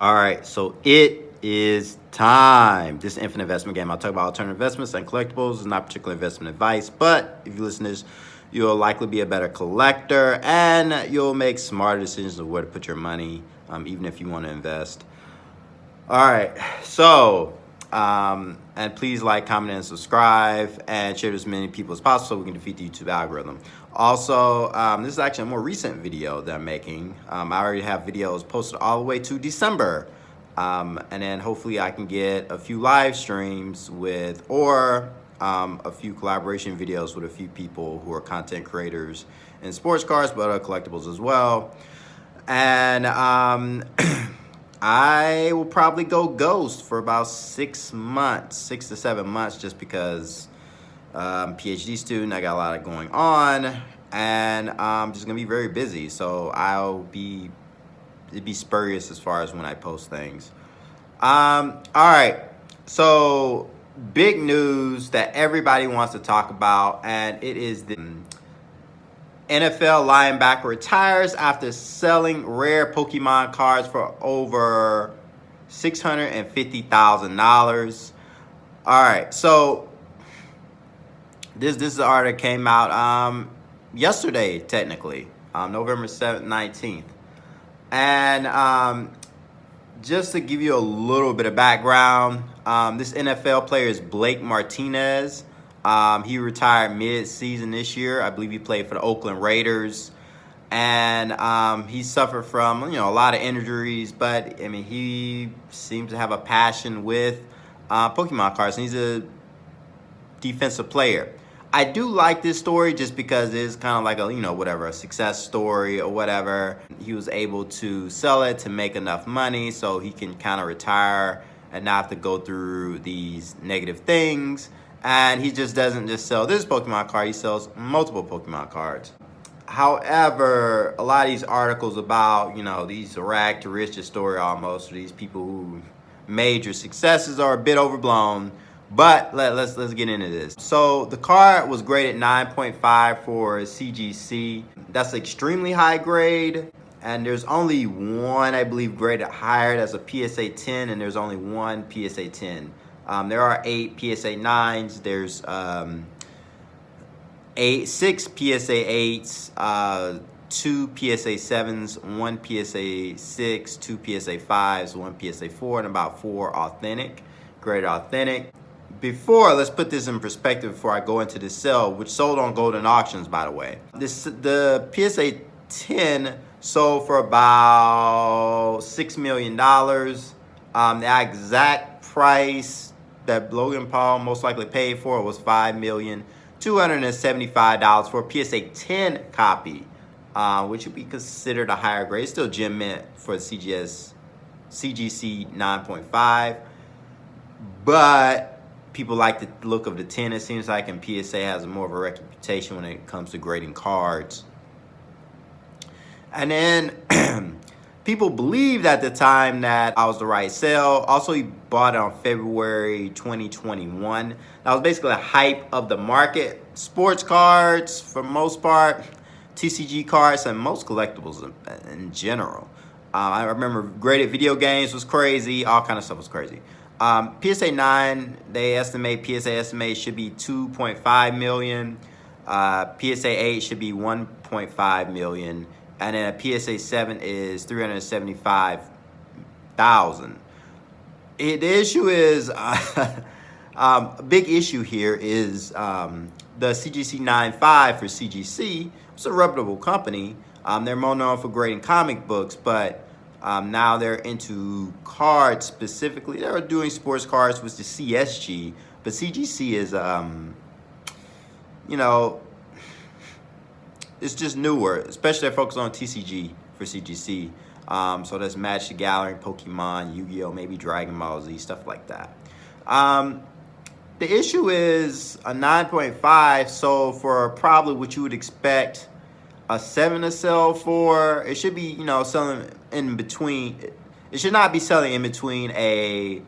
All right, so it is time. This is an infinite investment game. I'll talk about alternative investments and collectibles. It's not particular investment advice, but if you listen to this, you'll likely be a better collector and you'll make smarter decisions of where to put your money, even if you want to invest. All right, so, and please like, comment, and subscribe, and share with as many people as possible so we can defeat the YouTube algorithm. Also, this is actually a more recent video that I'm making. I already have videos posted all the way to December. And then hopefully I can get a few live streams with, or a few collaboration videos with a few people who are content creators in sports cards, but other collectibles as well. And I will probably go ghost for about 6 months, 6 to 7 months, just because I'm a PhD student. I got a lot going on, and I'm just gonna be very busy. So it'd be spurious as far as when I post things. All right. So big news that everybody wants to talk about, and it is the NFL linebacker retires after selling rare Pokemon cards for over $650,000. All right, so this is the article that came out yesterday, technically, November 7th, 19th. And just to give you a little bit of background, this NFL player is Blake Martinez. He retired mid-season this year. I believe he played for the Oakland Raiders. And he suffered from, a lot of injuries. But, I mean, he seems to have a passion with Pokemon cards. And he's a defensive player. I do like this story just because it's kind of like a, a success story or whatever. He was able to sell it to make enough money so he can kind of retire and not have to go through these negative things. And he just doesn't just sell this Pokemon card, he sells multiple Pokemon cards. However, a lot of these articles about, these rag to riches story almost, these people who major successes are a bit overblown. But let's get into this. So the card was graded 9.5 for CGC. That's extremely high grade. And there's only one, I believe, graded higher. That's a PSA 10, and there's only one PSA 10. There are 8 PSA 9s. There's 6 PSA 8s, 2 PSA 7s, 1 PSA 6, 2 PSA 5s, 1 PSA 4, and about 4 authentic, graded authentic. Let's put this in perspective before I go into this sale, which sold on Golden Auctions, by the way. The PSA 10 sold for about $6 million. The exact price that Logan Paul most likely paid for it was $5,275 for a PSA 10 copy, which would be considered a higher grade. It's still gem mint for the CGC 9.5, but people like the look of the 10, it seems like, and PSA has more of a reputation when it comes to grading cards. And then people believed at the time that I was the right sale. Also, he bought it on February 2021. That was basically a hype of the market. Sports cards, for the most part, TCG cards, and most collectibles in general. I remember graded video games was crazy. All kind of stuff was crazy. PSA 9, they estimate, PSA estimate should be 2.5 million. PSA 8 should be 1.5 million. And then a PSA 7 is 375,000. The issue is, a big issue here is the CGC 9.5 for CGC. It's a reputable company. They're more known for grading comic books, but now they're into cards specifically. They're doing sports cards with the CSG, but CGC is, it's just newer, especially they're focused on TCG for CGC. So that's Magic the Gathering, Pokemon, Yu-Gi-Oh, maybe Dragon Ball Z, stuff like that. The issue is a 9.5 sold for probably what you would expect a 7 to sell for. It should be, selling in between. It should not be selling in between a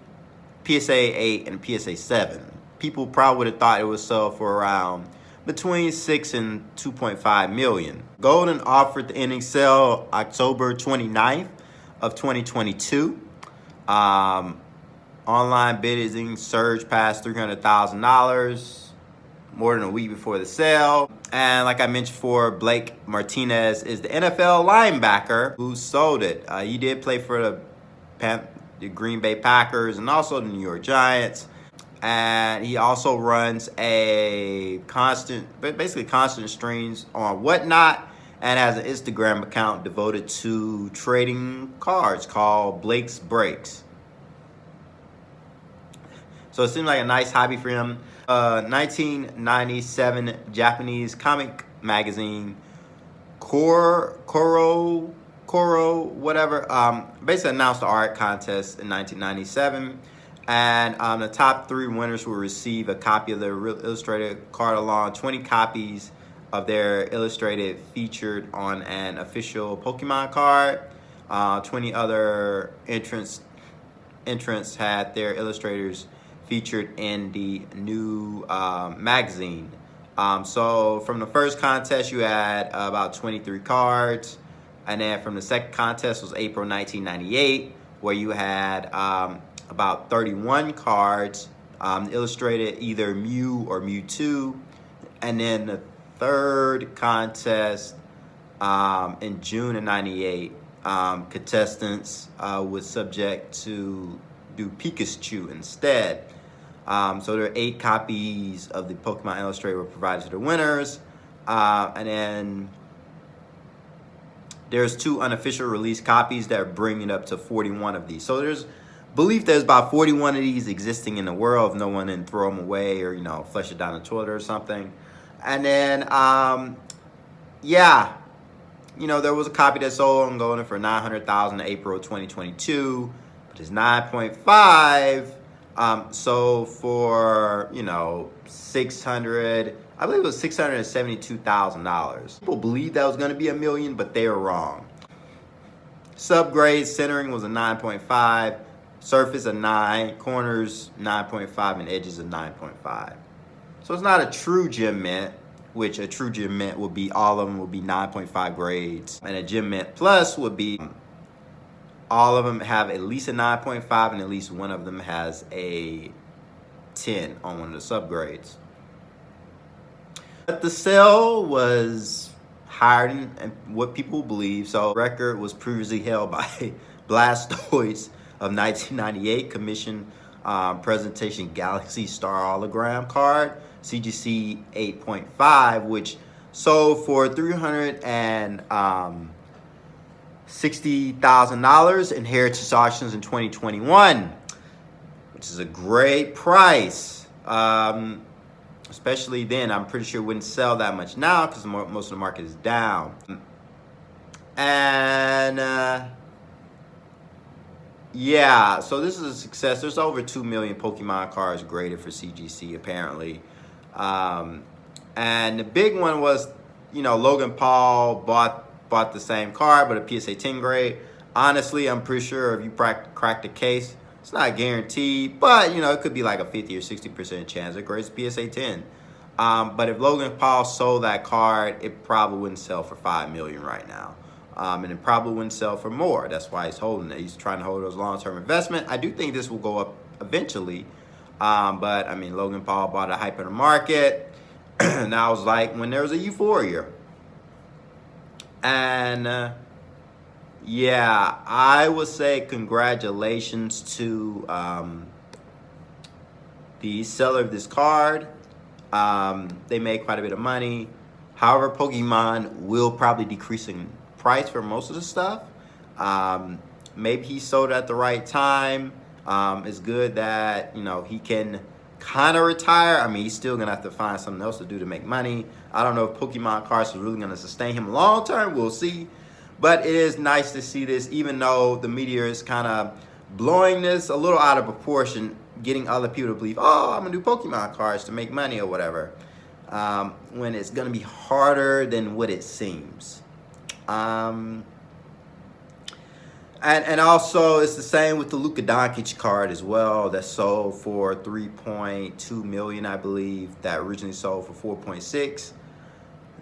PSA 8 and a PSA 7. People probably would have thought it would sell for around between 6 and 2.5 million. Golden offered the ending sale October 29th of 2022. Online bidding surged past $300,000 more than a week before the sale. And like I mentioned before, Blake Martinez is the NFL linebacker who sold it. He did play for the Green Bay Packers and also the New York Giants. And he also runs basically constant streams on Whatnot, and has an Instagram account devoted to trading cards called Blake's Breaks. So it seemed like a nice hobby for him. 1997 Japanese comic magazine Koro whatever basically announced the art contest in 1997, and the top 3 winners will receive a copy of their illustrated card along 20 copies of their illustrated featured on an official Pokemon card. 20 other entrants had their illustrators featured in the new magazine. So from the first contest, you had about 23 cards. And then from the second contest was April 1998, where you had about 31 cards illustrated either Mew or Mewtwo. And then the third contest in June of 98, contestants was subject to do Pikachu instead. So there are 8 copies of the Pokemon Illustrated were provided to the winners. And then there's 2 unofficial release copies that are bringing up to 41 of these. So there's about 41 of these existing in the world if no one didn't throw them away or, flush it down the toilet or something. And then, there was a copy that sold on going for $900,000 in April 2022, but it's 9.5. So for, 600, I believe it was $672,000. People believed that was going to be $1 million, but they were wrong. Subgrade centering was a 9.5, surface a 9, corners 9.5, and edges a 9.5. So it's not a true gem mint, which a true gem mint would be all of them would be 9.5 grades, and a gem mint plus would be all of them have at least a 9.5 and at least one of them has a 10 on one of the subgrades. But the sale was higher than what people believe. So the record was previously held by Blastoise of 1998 commission presentation Galaxy Star hologram card, CGC 8.5, which sold for $360,000 in heritage auctions in 2021, which is a great price. Especially then, I'm pretty sure it wouldn't sell that much now because most of the market is down. And so this is a success. There's over 2 million Pokemon cards graded for CGC apparently. And the big one was, Logan Paul bought the same card but a PSA 10 grade. Honestly, I'm pretty sure if you crack the case, it's not guaranteed, but it could be like a 50 or 60% chance it grades PSA 10. But if Logan Paul sold that card, it probably wouldn't sell for $5 million right now. And it probably wouldn't sell for more. That's why he's holding it. He's trying to hold those long-term investment. I do think this will go up eventually. But I mean, Logan Paul bought a hype in the market. Now it's like when there was a euphoria. And I would say congratulations to the seller of this card. They made quite a bit of money. However, Pokemon will probably decrease in price for most of the stuff. Maybe he sold at the right time. It's good that he can kind of retire. I mean, he's still gonna have to find something else to do to make money. I don't know if Pokemon cards are really gonna sustain him long term. We'll see. But it is nice to see this, even though the media is kind of blowing this a little out of proportion, getting other people to believe, oh, I'm gonna do Pokemon cards to make money or whatever, when it's gonna be harder than what it seems. And also it's the same with the Luka Doncic card as well, that sold for $3.2 million, I believe, that originally sold for $4.6.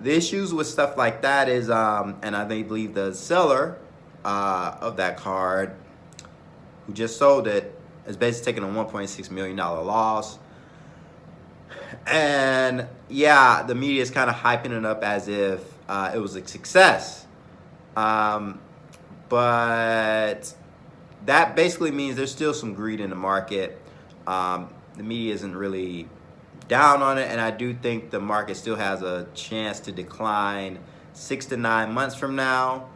The issues with stuff like that is, and I believe the seller of that card, who just sold it, is basically taking a $1.6 million loss. And yeah, the media is kind of hyping it up as if it was a success. But that basically means there's still some greed in the market. The media isn't really down on it, and I do think the market still has a chance to decline 6 to 9 months from now,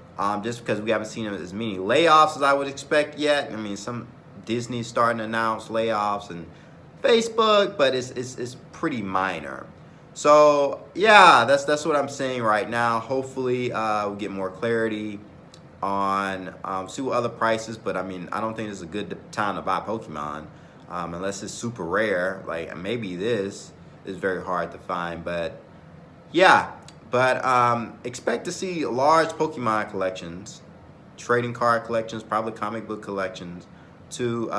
just because we haven't seen as many layoffs as I would expect yet. I mean, some Disney's starting to announce layoffs, and Facebook, but it's pretty minor. So yeah, that's what I'm saying right now. Hopefully we'll get more clarity on see what other prices, but I mean, I don't think it's a good time to buy Pokemon unless it's super rare. Like maybe this is very hard to find, but yeah. But expect to see large Pokemon collections, trading card collections, probably comic book collections, to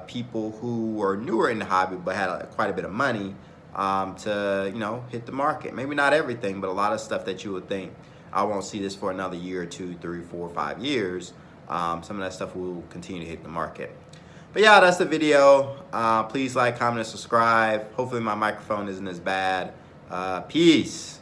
people who are newer in the hobby but had quite a bit of money to hit the market. Maybe not everything, but a lot of stuff that you would think I won't see this for another year, 2, 3, 4, 5 years. Some of that stuff will continue to hit the market. But yeah, that's the video. Please like, comment, and subscribe. Hopefully my microphone isn't as bad. Peace.